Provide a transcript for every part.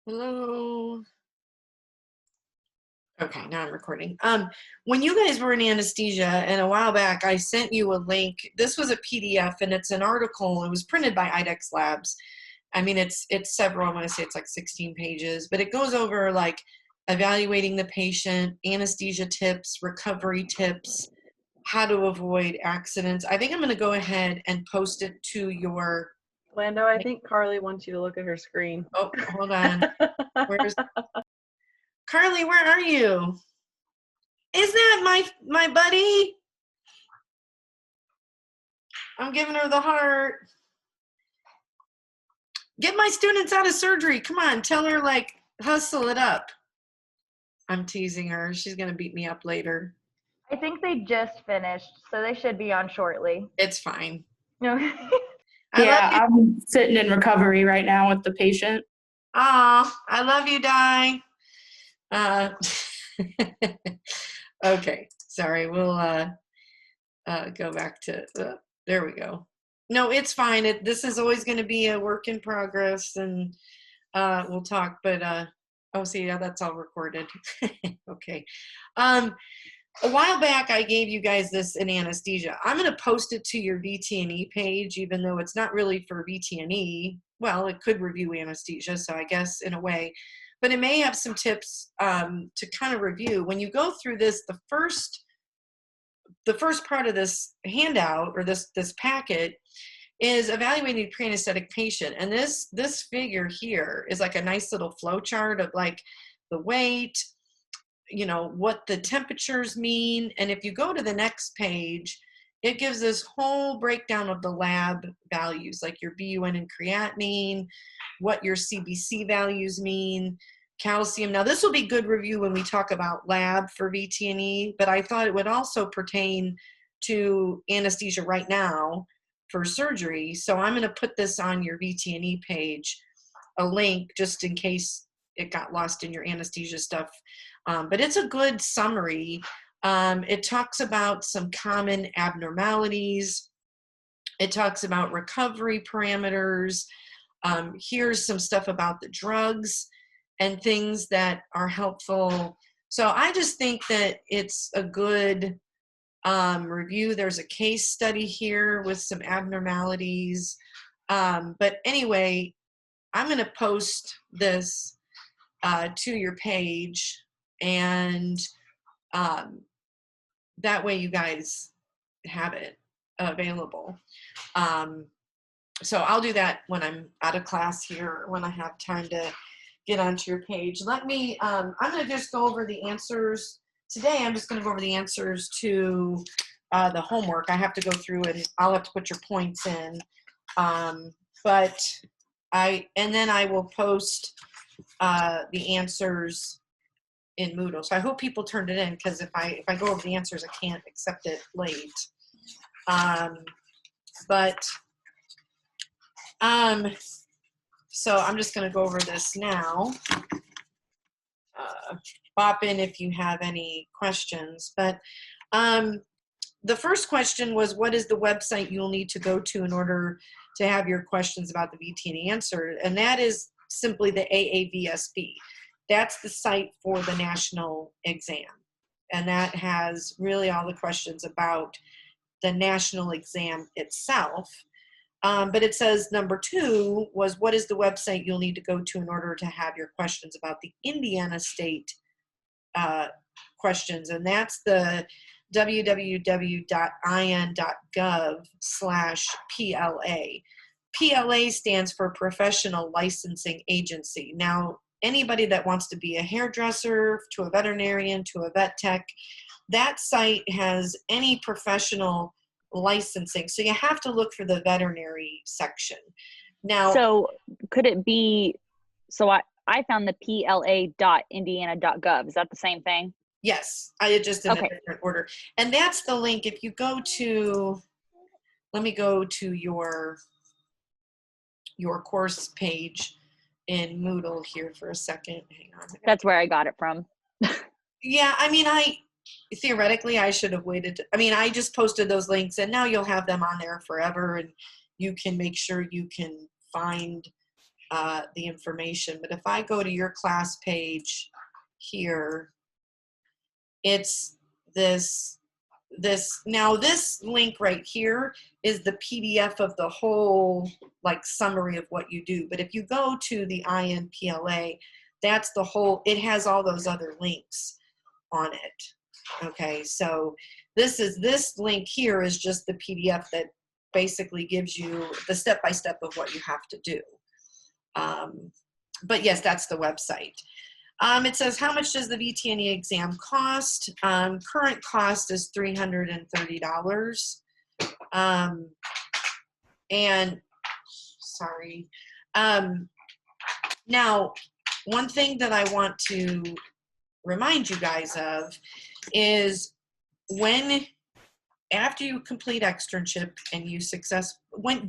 Hello. Okay, now I'm recording. When you guys were in anesthesia and a while back, I sent you a link. This was a PDF and it's an article. It was printed by IDEX Labs. I mean, it's several. I want to say it's like 16 pages, but it goes over like evaluating the patient, anesthesia tips, recovery tips, how to avoid accidents. I think I'm going to go ahead and post it to your. Lando, I think Carly wants you to look at her screen. Oh, hold on. Where's Carly? Where are you? Is that my buddy? I'm giving her the heart. Get my students out of surgery. Come on, tell her, like, hustle it up. I'm teasing her. She's going to beat me up later. I think they just finished, so they should be on shortly. It's fine. No. Yeah, I'm sitting in recovery right now with the patient. Aw, I love you, Di. Okay, sorry. We'll go back to, there we go. No, it's fine. This is always going to be a work in progress, and we'll talk. But oh, see, yeah, that's all recorded. Okay. A while back, I gave you guys this in anesthesia. I'm going to post it to your VTNE page, even though it's not really for VTNE. Well, it could review anesthesia, so I guess in a way. But it may have some tips to kind of review. When you go through this, the first part of this handout or this packet is evaluating a pre-anesthetic patient. And this figure here is like a nice little flow chart of like the weight, you know, what the temperatures mean. And if you go to the next page, it gives this whole breakdown of the lab values, like your BUN and creatinine, what your CBC values mean, calcium. Now, this will be good review when we talk about lab for VTNE, but I thought it would also pertain to anesthesia right now for surgery. So I'm going to put this on your VTNE page, a link, just in case it got lost in your anesthesia stuff. But it's a good summary. It talks about some common abnormalities. It talks about recovery parameters. Here's some stuff about the drugs and things that are helpful. So I just think that it's a good review. There's a case study here with some abnormalities. But anyway, I'm going to post this to your page, and that way you guys have it available. So I'll do that when I'm out of class here, when I have time to get onto your page. Let me, I'm going to just go over the answers. Today I'm just going to go over the answers to the homework. I have to go through and I'll have to put your points in. And then I will post the answers in Moodle. So I hope people turned it in, because if I go over the answers, I can't accept it late. So I'm just going to go over this now. Pop in if you have any questions. But the first question was, what is the website you'll need to go to in order to have your questions about the VTNE answered? And that is simply the AAVSB. That's the site for the national exam. And that has really all the questions about the national exam itself. But it says number 2 was, what is the website you'll need to go to in order to have your questions about the Indiana state questions? And that's the www.in.gov/PLA. PLA stands for Professional Licensing Agency. Now, anybody that wants to be a hairdresser, to a veterinarian, to a vet tech, that site has any professional licensing. So you have to look for the veterinary section. Now, so could it be, so I found the pla.indiana.gov. Is that the same thing? Yes, I just in a different order. And that's the link. If you go to, let me go to your course page in Moodle here for a second. Hang on. That's where I got it from. Yeah, I mean, theoretically, I should have waited. I mean, I just posted those links, and now you'll have them on there forever, and you can make sure you can find the information. But if I go to your class page here, it's this now this link right here is the PDF of the whole like summary of what you do. But if you go to the INPLA, that's the whole, it has all those other links on it. Okay, so this link here is just the PDF that basically gives you the step-by-step of what you have to do. But yes, that's the website. It says, how much does the VTNE exam cost? Current cost is $330. And sorry. Now, one thing that I want to remind you guys of is after you complete externship and you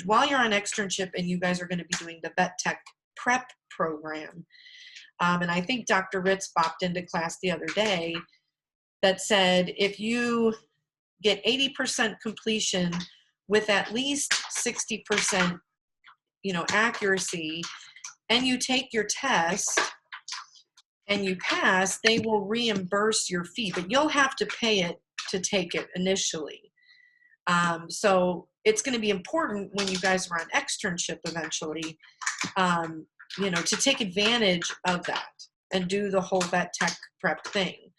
while you're on externship and you guys are going to be doing the vet tech prep program, and I think Dr. Ritz popped into class the other day that said if you get 80% completion with at least 60% accuracy, and you take your test and you pass, they will reimburse your fee, but you'll have to pay it to take it initially. So it's going to be important when you guys are on externship eventually, to take advantage of that and do the whole vet tech prep thing.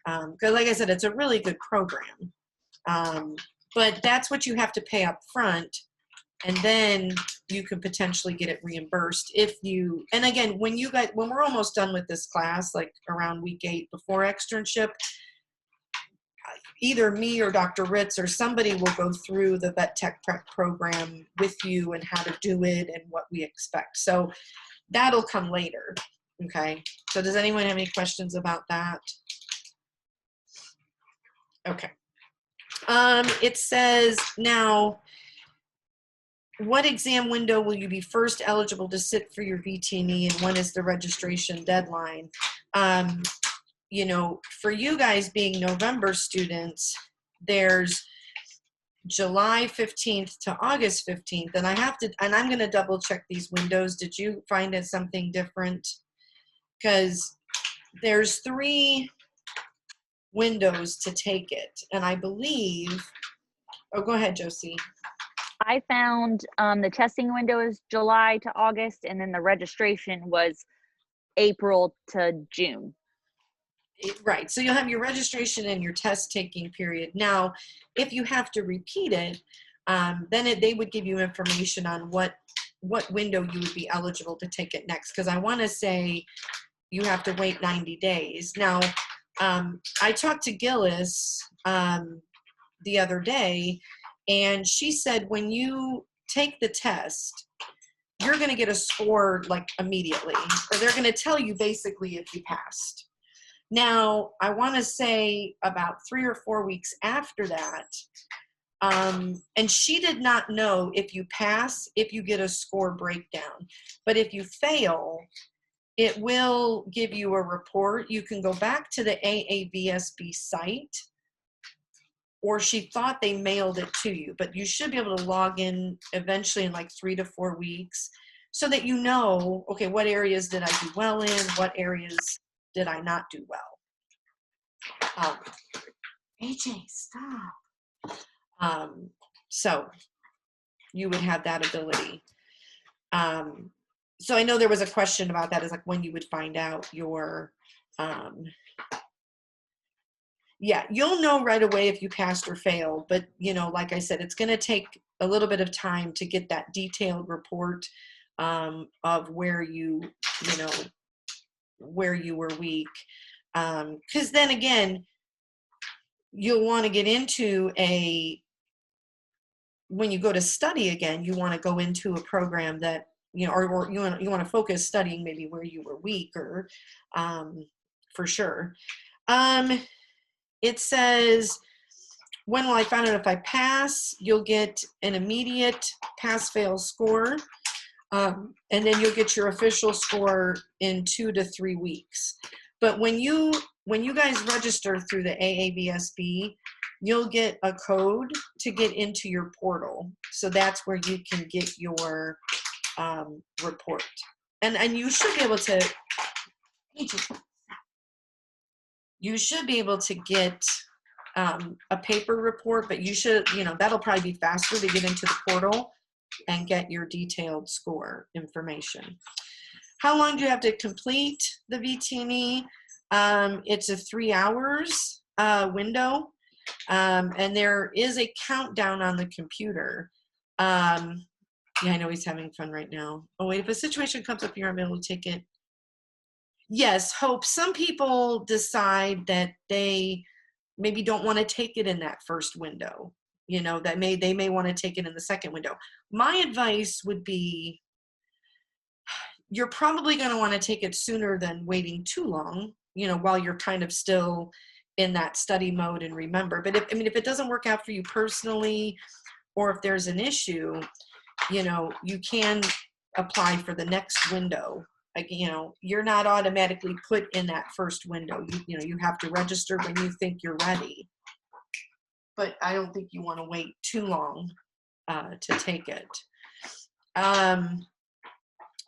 Because like I said, it's a really good program. But that's what you have to pay up front, and then you can potentially get it reimbursed and again, when we're almost done with this class, like around week 8 before externship, either me or Dr. Ritz or somebody will go through the vet tech prep program with you and how to do it and what we expect. So that'll come later. Okay. So does anyone have any questions about that? Okay. It says now, what exam window will you be first eligible to sit for your VTNE, and when is the registration deadline? For you guys being November students, there's July 15th to August 15th, and I'm going to double check these windows. Did you find it something different? Because there's 3 windows to take it, and I believe, oh, go ahead, Josie. I found the testing window is July to August, and then the registration was April to June. Right. So you'll have your registration and your test taking period. Now, if you have to repeat it, then they would give you information on what window you would be eligible to take it next. Because I want to say you have to wait 90 days. Now, I talked to Gillis the other day, and she said when you take the test, you're going to get a score like immediately, or they're going to tell you basically if you passed. Now, I want to say about 3 or 4 weeks after that, and she did not know if you pass, if you get a score breakdown. But if you fail, it will give you a report. You can go back to the AAVSB site, or she thought they mailed it to you, but you should be able to log in eventually in like 3 to 4 weeks so that you know, okay, what areas did I do well in? What areas did I not do well? AJ, stop. So you would have that ability. So I know there was a question about that, is like when you would find out your, yeah, you'll know right away if you passed or failed, but like I said, it's going to take a little bit of time to get that detailed report of where you were weak. Because then again, you'll want to get into when you go to study again, you want to go into a program that, or you want to focus studying maybe where you were weaker, for sure. It says, when will I find out if I pass? You'll get an immediate pass-fail score, and then you'll get your official score in 2 to 3 weeks. But when you guys register through the AAVSB, you'll get a code to get into your portal. So that's where you can get your report. and you should be able to, you should be able to get a paper report, but you should, you know, that'll probably be faster to get into the portal and get your detailed score information. How long do you have to complete the VTNE? It's a 3 hours window, and there is a countdown on the computer. Yeah, I know he's having fun right now. Oh wait, if a situation comes up here, I'm able to take it. Yes, Hope. Some people decide that they maybe don't want to take it in that first window. You know, that they may want to take it in the second window. My advice would be, you're probably going to want to take it sooner than waiting too long, you know, while you're kind of still in that study mode and remember. But if it doesn't work out for you personally, or if there's an issue, you know, you can apply for the next window. Like, you know, you're not automatically put in that first window. You know, you have to register when you think you're ready. But I don't think you want to wait too long to take it.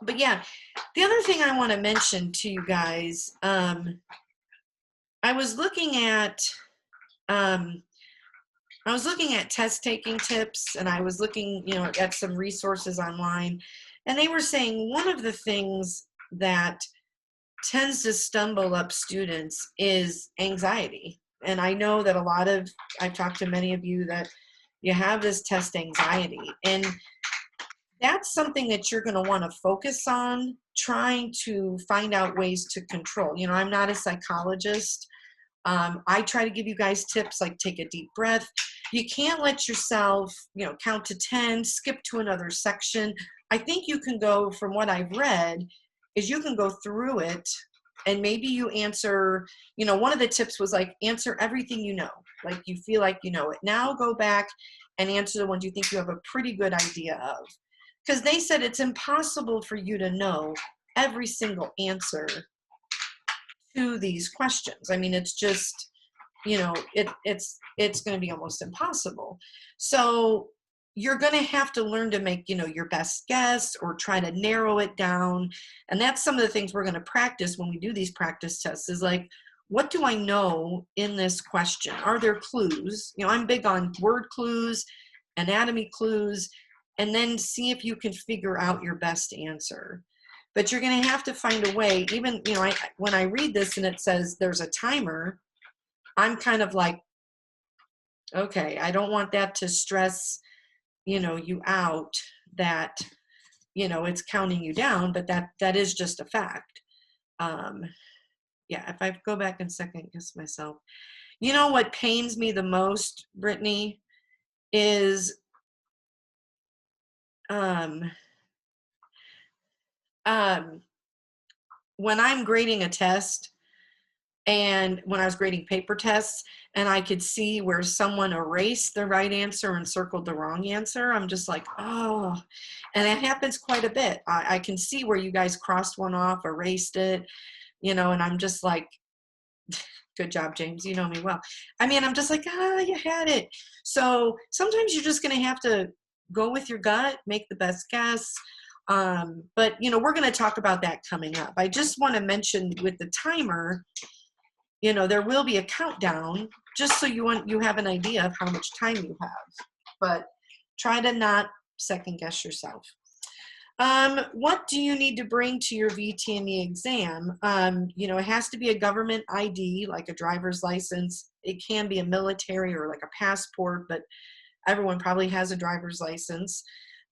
But yeah, the other thing I want to mention to you guys, I was looking at test taking tips, and I was looking, you know, at some resources online, and they were saying one of the things that tends to stumble up students is anxiety. And I know that I've talked to many of you that you have this test anxiety, and that's something that you're going to want to focus on trying to find out ways to control. You know, I'm not a psychologist. I try to give you guys tips like take a deep breath. You can't let yourself, you know, count to 10, skip to another section. I think you can go, from what I've read, is you can go through it and maybe you answer, you know, one of the tips was like, answer everything you know, like you feel like you know it. Now go back and answer the ones you think you have a pretty good idea of. Because they said it's impossible for you to know every single answer to these questions. I mean, it's just, you know, it's going to be almost impossible. So you're going to have to learn to make, you know, your best guess or try to narrow it down. And that's some of the things we're going to practice when we do these practice tests, is like, what do I know in this question? Are there clues? You know, I'm big on word clues, anatomy clues, and then see if you can figure out your best answer. But you're going to have to find a way. Even, you know, when I read this and it says there's a timer, I'm kind of like, okay, I don't want that to stress, you know, you out, that, you know, it's counting you down, but that is just a fact. Yeah, if I go back and second guess myself, you know, what pains me the most, Brittany, is when I'm grading a test, and when I was grading paper tests, and I could see where someone erased the right answer and circled the wrong answer, I'm just like, oh, and it happens quite a bit. I can see where you guys crossed one off, erased it, you know, and I'm just like, good job, James, you know me well. I mean, I'm just like, you had it. So sometimes you're just going to have to go with your gut, make the best guess. But, you know, we're going to talk about that coming up. I just want to mention with the timer, you know, there will be a countdown, just so you have an idea of how much time you have. But try to not second guess yourself. What do you need to bring to your VTNE exam? You know, it has to be a government ID, like a driver's license. It can be a military or like a passport, but everyone probably has a driver's license.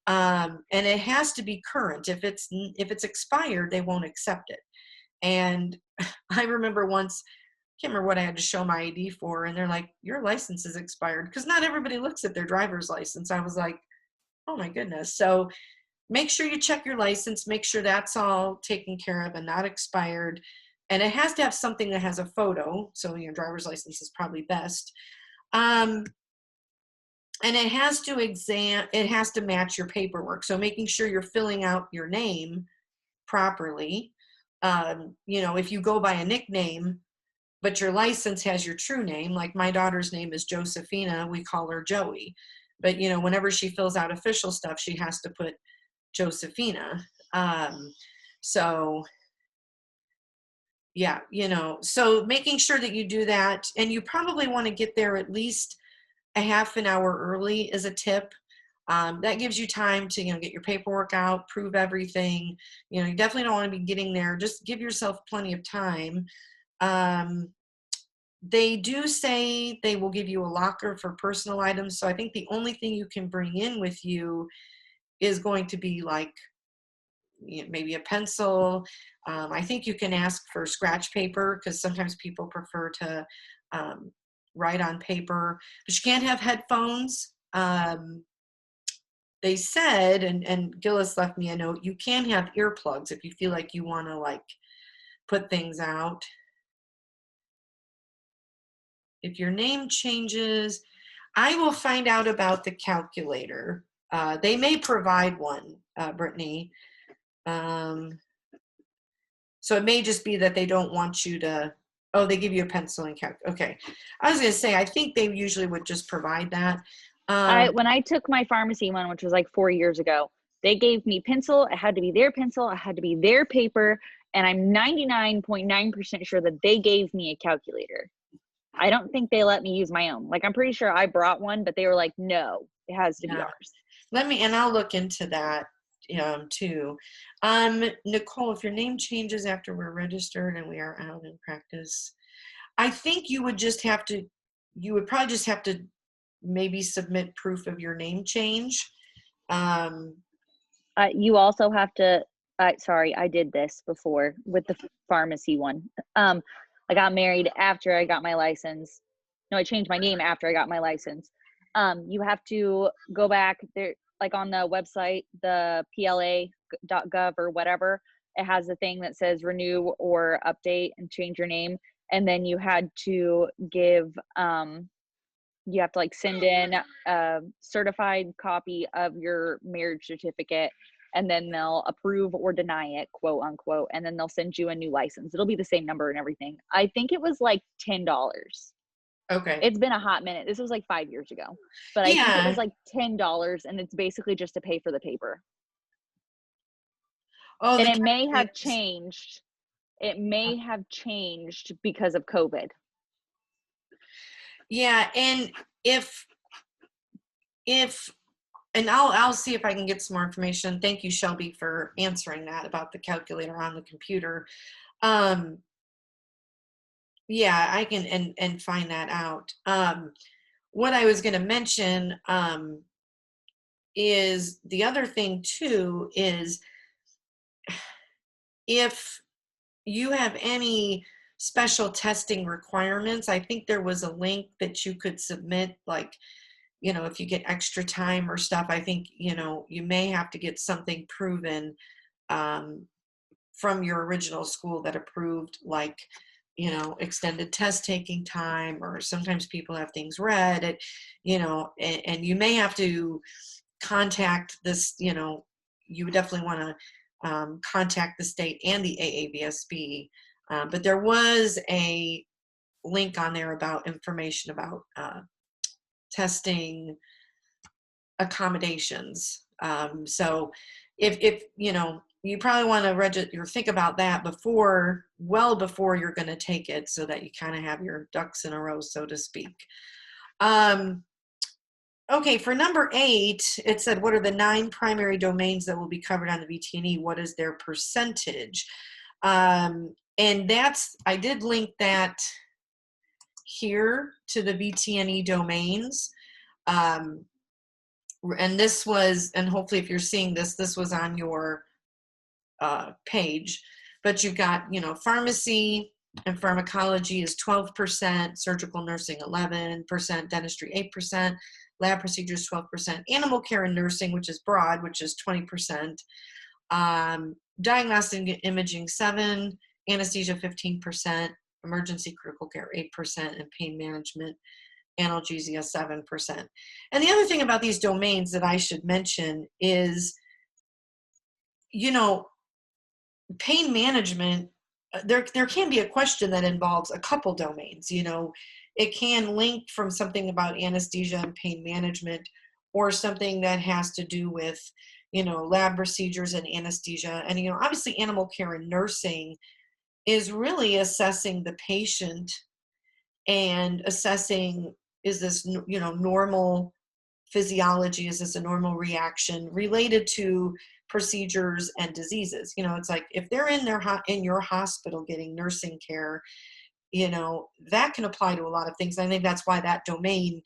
And it has to be current. If it's expired, they won't accept it. And I remember once, can't remember what I had to show my ID for, and they're like, your license is expired, because not everybody looks at their driver's license. I was like, oh my goodness. So make sure you check your license, make sure that's all taken care of and not expired. And it has to have something that has a photo, so your driver's license is probably best. And it has to match your paperwork. So making sure you're filling out your name properly. You know, if you go by a nickname, but your license has your true name, like my daughter's name is Josephina, we call her Joey. But, you know, whenever she fills out official stuff, she has to put Josephina. So yeah, so making sure that you do that, and you probably want to get there at least a half an hour early is a tip. That gives you time to, get your paperwork out, prove everything. You definitely don't want to be getting there. Just give yourself plenty of time. They do say they will give you a locker for personal items. So I think the only thing you can bring in with you is going to be like maybe a pencil. I think you can ask for scratch paper because sometimes people prefer to write on paper, but you can't have headphones. They said, and Gillis left me a note, you can have earplugs if you feel like you want to like put things out. If your name changes, I will find out about the calculator. They may provide one, Brittany. So it may just be that they don't want you to, oh, they give you a pencil and calculator. Okay. I was going to say, I think they usually would just provide that. When I took my pharmacy one, which was like 4 years ago, they gave me pencil. It had to be their pencil. It had to be their paper. And I'm 99.9% sure that they gave me a calculator. I don't think they let me use my own. Like, I'm pretty sure I brought one, but they were like, no, it has to be ours. And I'll look into that too. Nicole, if your name changes after we're registered and we are out in practice, I think you would probably just have to maybe submit proof of your name change. You also have to, sorry, I did this before with the pharmacy one. I got married after I got my license. No, I changed my name after I got my license. You have to go back there, like on the website, the PLA.gov or whatever. It has a thing that says renew or update and change your name. And then you had to give, you have to like send in a certified copy of your marriage certificate, and then they'll approve or deny it, quote unquote, and then they'll send you a new license. It'll be the same number and everything. I think it was like $10. Okay. It's been a hot minute. This was like 5 years ago, but I think it was like $10, and it's basically just to pay for the paper. Oh, and it may have changed. It may have changed because of COVID. Yeah, and and I'll see if I can get some more information. Thank you, Shelby, for answering that about the calculator on the computer. Yeah, I can and find that out. What I was going to mention is the other thing too is if you have any special testing requirements, I think there was a link that you could submit, like, if you get extra time or stuff, I think, you may have to get something proven from your original school that approved, like, extended test taking time, or sometimes people have things read, and you may have to contact this, you definitely want to contact the state and the AAVSB. But there was a link on there about information about testing accommodations. So if you probably want to register or think about that well before you're going to take it, so that you kind of have your ducks in a row, so to speak. Okay, for number 8, it said, what are the 9 primary domains that will be covered on the VTNE? What is their percentage? And I did link that here to the VTNE domains. And this was, and hopefully if you're seeing this was on your page, but you've got, pharmacy and pharmacology is 12%, surgical nursing 11%, dentistry 8%, lab procedures 12%, animal care and nursing, which is broad, which is 20%, diagnostic imaging 7%, anesthesia 15%, emergency critical care 8%, and pain management analgesia 7%. And the other thing about these domains that I should mention is, pain management, there can be a question that involves a couple domains. It can link from something about anesthesia and pain management, or something that has to do with, lab procedures and anesthesia. And, obviously animal care and nursing is really assessing the patient and assessing, is this, normal physiology? Is this a normal reaction related to procedures and diseases? It's like if they're in your hospital getting nursing care, that can apply to a lot of things. I think that's why that domain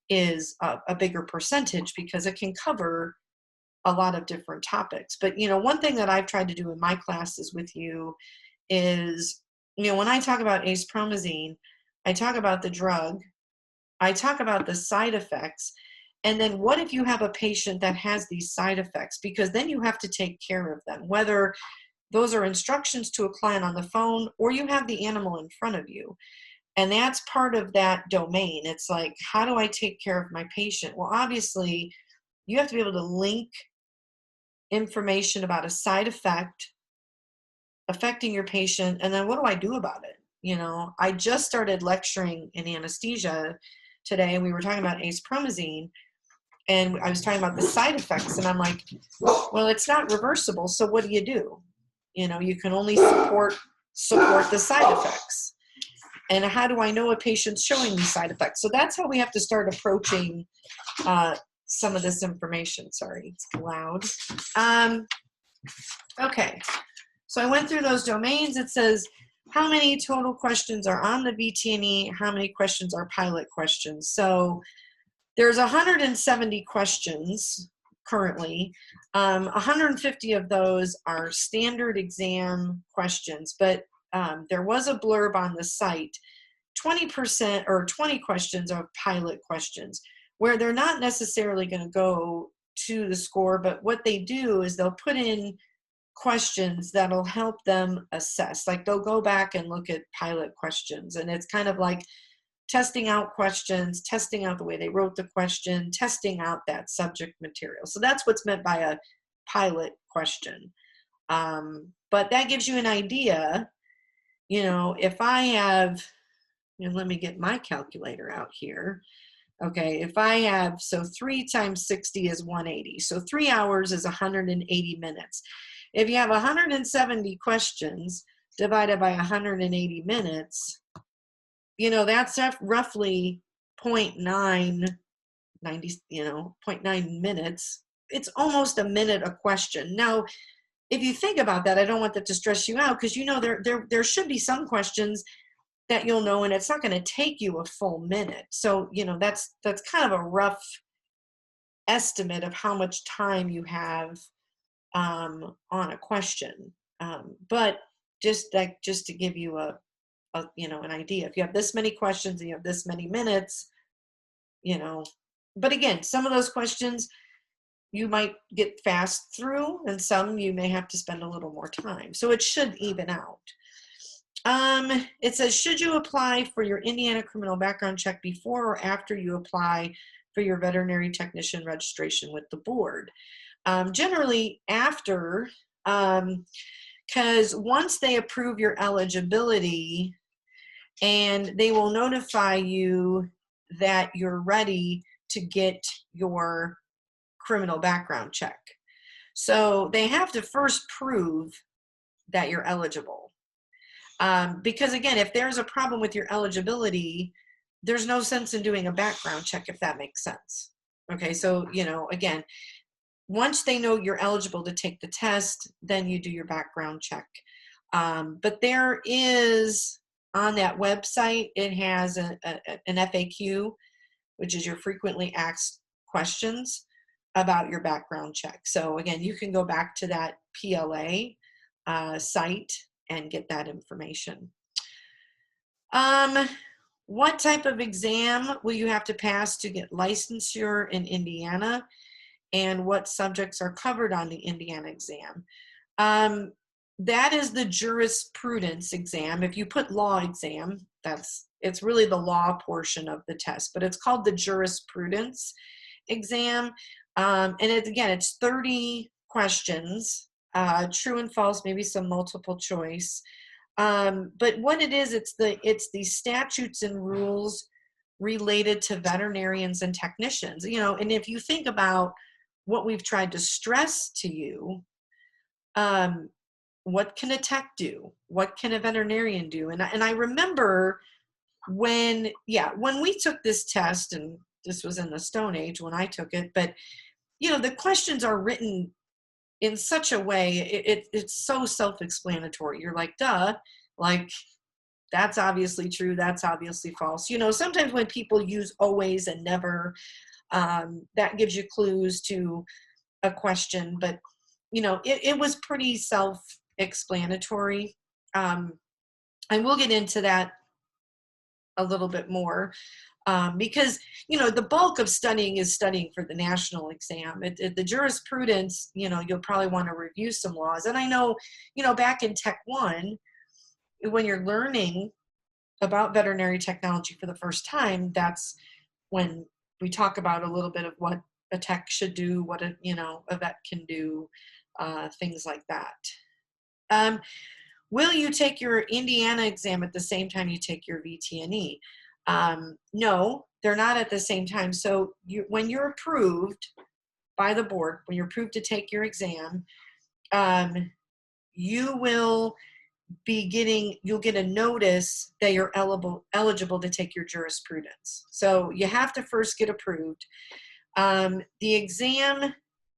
is a bigger percentage, because it can cover a lot of different topics. But, one thing that I've tried to do in my classes with you is, when I talk about acepromazine, I talk about the drug, I talk about the side effects, and then what if you have a patient that has these side effects? Because then you have to take care of them, whether those are instructions to a client on the phone or you have the animal in front of you. And that's part of that domain. It's like, how do I take care of my patient? Well, obviously, you have to be able to link information about a side effect affecting your patient, and then what do I do about it? I just started lecturing in anesthesia today, and we were talking about acepromazine, and I was talking about the side effects, and I'm like, well, it's not reversible, so what do? You can only support the side effects. And how do I know a patient's showing these side effects? So that's how we have to start approaching some of this information. Sorry, it's loud. Okay, so I went through those domains. It says how many total questions are on the VTNE, how many questions are pilot questions. So there's 170 questions currently. 150 of those are standard exam questions, but there was a blurb on the site, 20% or 20 questions are pilot questions, where they're not necessarily going to go to the score, but what they do is they'll put in questions that'll help them assess. Like they'll go back and look at pilot questions, and it's kind of like testing out questions, testing out the way they wrote the question, testing out that subject material. So that's what's meant by a pilot question. But that gives you an idea, if I have, let me get my calculator out here. Okay, if I have, so 3 times 60 is 180. So 3 hours is 180 minutes. If you have 170 questions divided by 180 minutes, that's roughly 0.9 minutes. It's almost a minute a question. Now, if you think about that, I don't want that to stress you out, because there should be some questions that you'll know, and it's not going to take you a full minute. So, that's kind of a rough estimate of how much time you have on a question. But just to give you an idea, if you have this many questions and you have this many minutes, but again, some of those questions you might get fast through, and some you may have to spend a little more time. So it should even out. It says, should you apply for your Indiana criminal background check before or after you apply for your veterinary technician registration with the board? Generally after, because once they approve your eligibility, and they will notify you that you're ready to get your criminal background check. So they have to first prove that you're eligible. Because again, if there's a problem with your eligibility, there's no sense in doing a background check, if that makes sense. Okay, so, again, once they know you're eligible to take the test, then you do your background check. But there is, on that website, it has an FAQ, which is your frequently asked questions about your background check. So again, you can go back to that PLA site and get that information. What type of exam will you have to pass to get licensure in Indiana, and what subjects are covered on the Indiana exam? That is the jurisprudence exam. If you put law exam, it's really the law portion of the test, but it's called the jurisprudence exam. And it's 30 questions, true and false, maybe some multiple choice. But what it is, it's the statutes and rules related to veterinarians and technicians. And if you think about what we've tried to stress to you, what can a tech do? What can a veterinarian do? And I remember when we took this test, and this was in the Stone Age when I took it, but the questions are written in such a way, it's so self-explanatory. You're like, duh, like that's obviously true, that's obviously false. Sometimes when people use always and never, that gives you clues to a question, but it was pretty self-explanatory. And we'll get into that a little bit more, because the bulk of studying is studying for the national exam. The jurisprudence, you'll probably want to review some laws. And I know, back in Tech 1, when you're learning about veterinary technology for the first time, that's when we talk about a little bit of what a tech should do, what a vet can do, things like that. Will you take your Indiana exam at the same time you take your VTNE? No, they're not at the same time. So when you're approved by the board, when you're approved to take your exam, you'll get a notice that you're eligible to take your jurisprudence. So you have to first get approved. The exam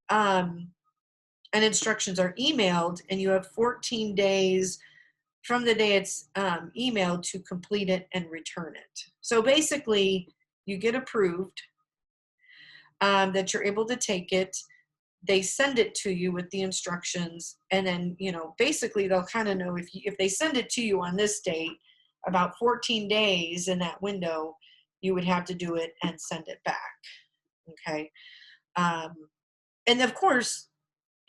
and instructions are emailed, and you have 14 days from the day it's emailed to complete it and return it. So basically, you get approved, that you're able to take it. They send it to you with the instructions, and then basically they'll kind of know if they send it to you on this date, about 14 days in that window, you would have to do it and send it back. Okay, and of course,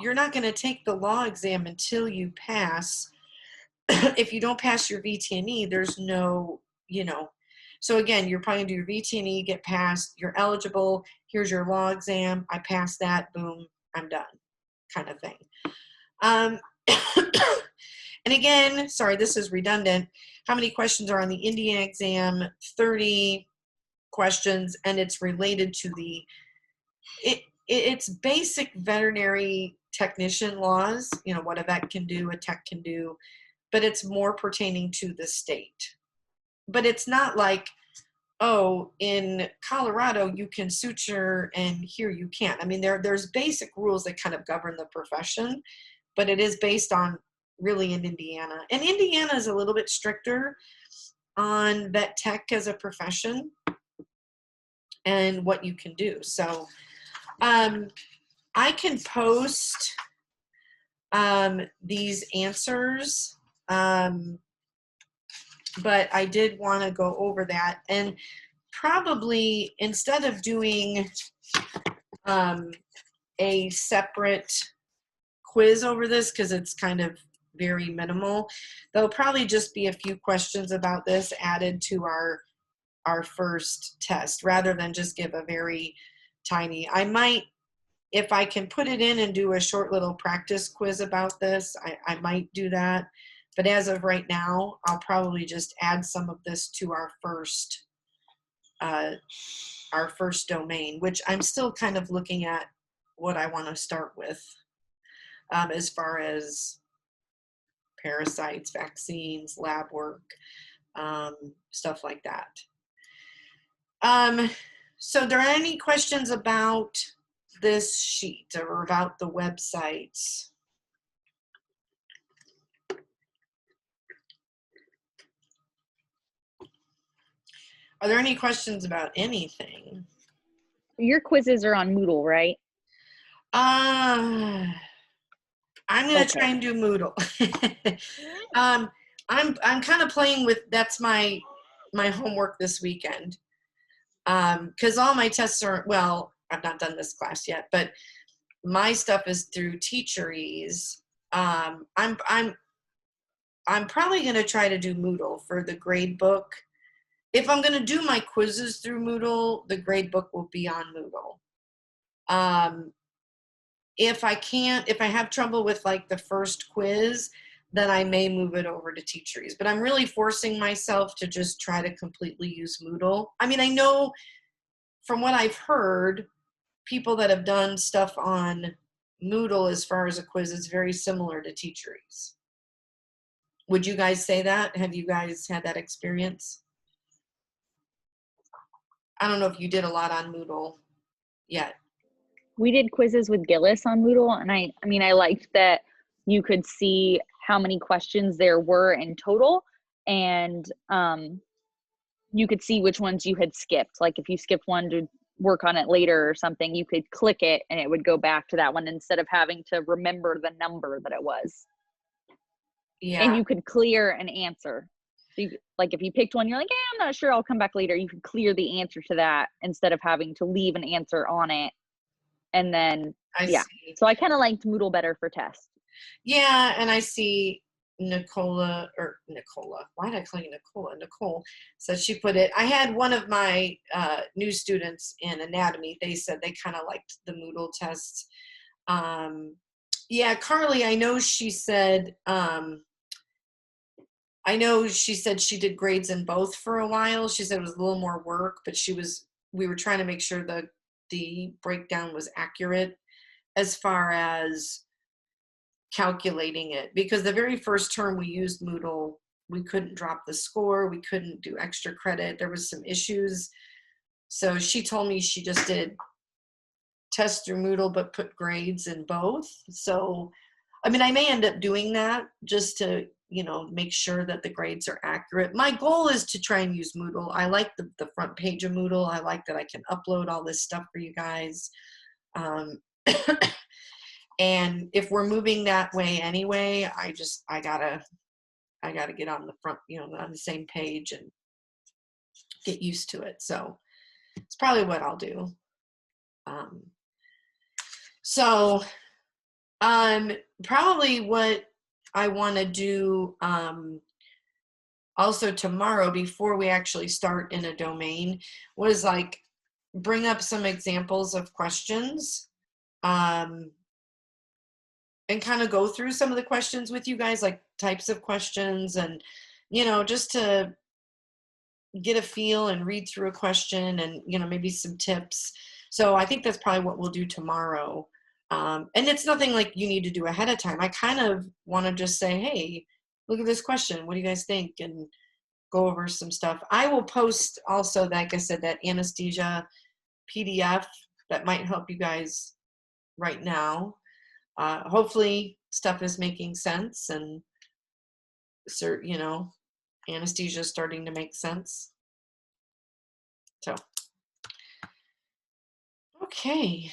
you're not going to take the law exam until you pass. If you don't pass your VTNE, there's no, so again, you're probably going to do your VTNE, get passed, you're eligible, here's your law exam, I passed that, boom, I'm done, kind of thing. And again, sorry, this is redundant. How many questions are on the Indiana exam? 30 questions, and it's related to it's basic veterinary technician laws, what a vet can do, a tech can do, but it's more pertaining to the state. But it's not like, oh, in Colorado you can suture and here you can't. I mean, there's basic rules that kind of govern the profession, but it is based on really in Indiana. And Indiana is a little bit stricter on vet tech as a profession and what you can do. So I can post these answers, but I did want to go over that, and probably instead of doing a separate quiz over this, because it's kind of very minimal, there'll probably just be a few questions about this added to our first test, rather than just give a very tiny. I might, if I can put it in and do a short little practice quiz about this, I might do that. But as of right now, I'll probably just add some of this to our first domain, which I'm still kind of looking at what I want to start with, as far as parasites, vaccines, lab work, stuff like that. So are there any questions about this sheet or about the websites? Are there any questions about anything? Your quizzes are on Moodle, right? I'm gonna try and do Moodle. I'm kind of playing with, that's my homework this weekend. Because all my tests are, well, I've not done this class yet, but my stuff is through Teacheries. I'm probably gonna try to do Moodle for the grade book. If I'm gonna do my quizzes through Moodle, the grade book will be on Moodle. If I have trouble with like the first quiz, then I may move it over to Teacheries. But I'm really forcing myself to just try to completely use Moodle. I mean, I know from what I've heard, people that have done stuff on Moodle as far as a quiz, it's very similar to Teacheries. Would you guys say that? Have you guys had that experience? I don't know if you did a lot on Moodle yet. We did quizzes with Gillis on Moodle, and I mean, I liked that you could see how many questions there were in total, and you could see which ones you had skipped. Like if you skipped one to work on it later or something, you could click it and it would go back to that one instead of having to remember the number that it was. Yeah. And you could clear an answer. So you, like if you picked one, you're like, yeah, I'm not sure, I'll come back later. You could clear the answer to that instead of having to leave an answer on it. And then, I yeah. see. So I kind of liked Moodle better for tests. Yeah, and I see Nicola, why did I call you Nicola? Nicole said she put it. I had one of my new students in anatomy. They said they kind of liked the Moodle tests. Yeah, Carly, I know she said she did grades in both for a while. She said it was a little more work, but we were trying to make sure the breakdown was accurate as far as calculating it, because the very first term we used Moodle, we couldn't drop the score, we couldn't do extra credit, there was some issues. So she told me she just did tests through Moodle but put grades in both. So I mean, I may end up doing that just to, you know, make sure that the grades are accurate. My goal is to try and use Moodle. I like the front page of Moodle. I like that I can upload all this stuff for you guys. And if we're moving that way anyway, I gotta get on the front, you know, on the same page and get used to it. So it's probably what I'll do. Probably what I want to do also tomorrow before we actually start in a domain was like bring up some examples of questions. And kind of go through some of the questions with you guys, like types of questions, and, you know, just to get a feel and read through a question and, you know, maybe some tips. So I think that's probably what we'll do tomorrow. And it's nothing like you need to do ahead of time. I kind of want to just say, hey, look at this question. What do you guys think? And go over some stuff. I will post also, like I said, that anesthesia PDF that might help you guys right now. Hopefully stuff is making sense and, you know, anesthesia is starting to make sense. So, okay.